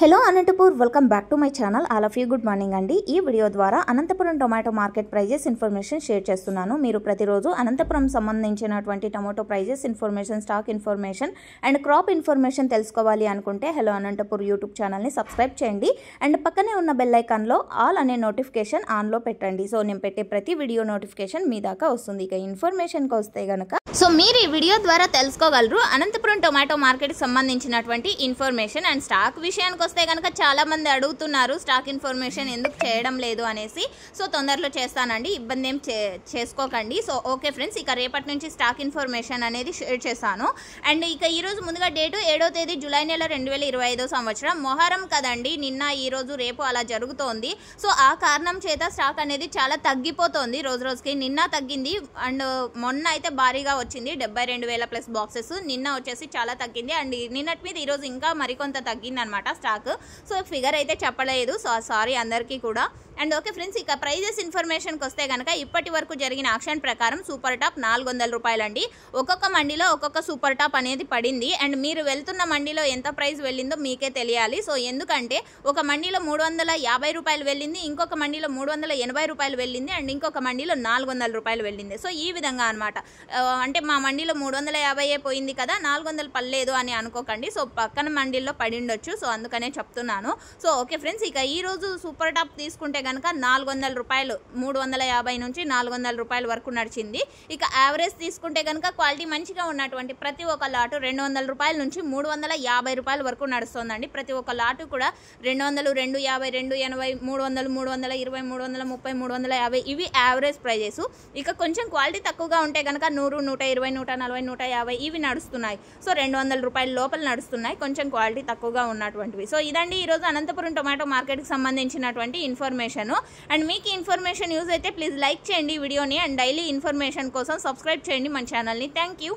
Hello Anantapur, welcome back to my channel. All of you good morning అండి. ఈ video ద్వారా Anantapuram tomato market prices information share చేస్తున్నాను. మీరు ప్రతిరోజు అనంతపురం సంబంధించినటువంటి tomato prices information, stock information and crop information తెలుసుకోవాలి అనుకుంటే హలో అనంతపూర్ యూట్యూబ్ ఛానల్ని సబ్స్క్రైబ్ చేయండి అండ్ పక్కనే ఉన్న బెల్ ఐకాన్లో ఆల్ అనే నోటిఫికేషన్ ఆన్లో పెట్టండి. సో నేను పెట్టే ప్రతి వీడియో నోటిఫికేషన్ మీ దాకా వస్తుంది. ఇక ఇన్ఫర్మేషన్కి వస్తే కనుక మీరు ఈ వీడియో ద్వారా తెలుసుకోగలరు అనంతపురం టొమాటో మార్కెట్కి సంబంధించినటువంటి ఇన్ఫర్మేషన్ అండ్ స్టాక్ విషయానికి వస్తే కనుక చాలా మంది అడుగుతున్నారు స్టాక్ ఇన్ఫర్మేషన్ ఎందుకు చేయడం లేదు అనేసి. సో తొందరలో చేస్తానండి, ఇబ్బంది ఏం చేసుకోకండి. సో ఓకే ఫ్రెండ్స్, ఇక రేపటి నుంచి స్టాక్ ఇన్ఫర్మేషన్ అనేది షేర్ చేశాను. అండ్ ఇక ఈరోజు ముందుగా డేటు 7వ తేదీ జూలై నెల 2025 సంవత్సరం. మొహరం కదండి, నిన్న ఈరోజు రేపు అలా జరుగుతోంది. సో ఆ కారణం చేత స్టాక్ అనేది చాలా తగ్గిపోతుంది రోజు రోజుకి. నిన్న తగ్గింది అండ్ మొన్న అయితే భారీగా వచ్చింది 72,000 ప్లస్ బాక్సెస్. నిన్న వచ్చేసి చాలా తగ్గింది అండ్ నిన్నటి మీద ఈరోజు ఇంకా మరికొంత తగ్గింది అనమాట స్టాక్. సో ఫిగర్ అయితే చెప్పలేదు, సో సారీ అందరికీ కూడా. అండ్ ఓకే ఫ్రెండ్స్, ఇక ప్రైజెస్ ఇన్ఫర్మేషన్కి వస్తే కనుక ఇప్పటి వరకు జరిగిన ఆక్షన్ ప్రకారం సూపర్ టాప్ 400 రూపాయలండి. ఒక్కొక్క మండీలో ఒక్కొక్క సూపర్ టాప్ అనేది పడింది అండ్ మీరు వెళ్తున్న మండీలో ఎంత ప్రైస్ వెళ్ళిందో మీకే తెలియాలి. సో ఎందుకంటే ఒక మండీలో 350 రూపాయలు వెళ్ళింది, ఇంకొక మండీలో 380 రూపాయలు వెళ్ళింది అండ్ ఇంకొక మండీలో 400 రూపాయలు వెళ్ళింది. సో ఈ విధంగా అనమాట. అంటే మా మండీలో 350 పోయింది కదా, 400 పడలేదు అని అనుకోకండి. సో పక్కన మండీల్లో పడి ఉండొచ్చు, సో అందుకనే చెప్తున్నాను. సో ఓకే ఫ్రెండ్స్, ఇక ఈ రోజు సూపర్ టాప్ తీసుకుంటే కనుక 400 రూపాయలు, 350 నుంచి 400 రూపాయల వరకు నడిచింది. ఇక యావరేజ్ తీసుకుంటే కనుక క్వాలిటీ మంచిగా ఉన్నటువంటి ప్రతి ఒక్క లాటు 200 రూపాయల నుంచి 350 రూపాయల వరకు నడుస్తుందండి. ప్రతి ఒక్క లాటు కూడా 200, 250, 280, 300, 320, 330, 350 ఇవి యావరేజ్ ప్రైజెస్. ఇక కొంచెం క్వాలిటీ తక్కువగా ఉంటే కనుక 100, 120, 140, 150 ఇవి నడుస్తున్నాయి. సో 200 రూపాయల లోపల నడుస్తున్నాయి కొంచెం క్వాలిటీ తక్కువగా ఉన్నటువంటివి. సో ఇదండి ఈరోజు అనంతపురం టొమాటో మార్కెట్కి సంబంధించినటువంటి ఇన్ఫర్మేషన్. అండ్ మీకు ఇన్ఫర్మేషన్ యూజ్ అయితే ప్లీజ్ లైక్ చేయండి వీడియోని అండ్ డైలీ ఇన్ఫర్మేషన్ కోసం సబ్స్క్రైబ్ చేయండి మన ఛానల్ని. Thank you.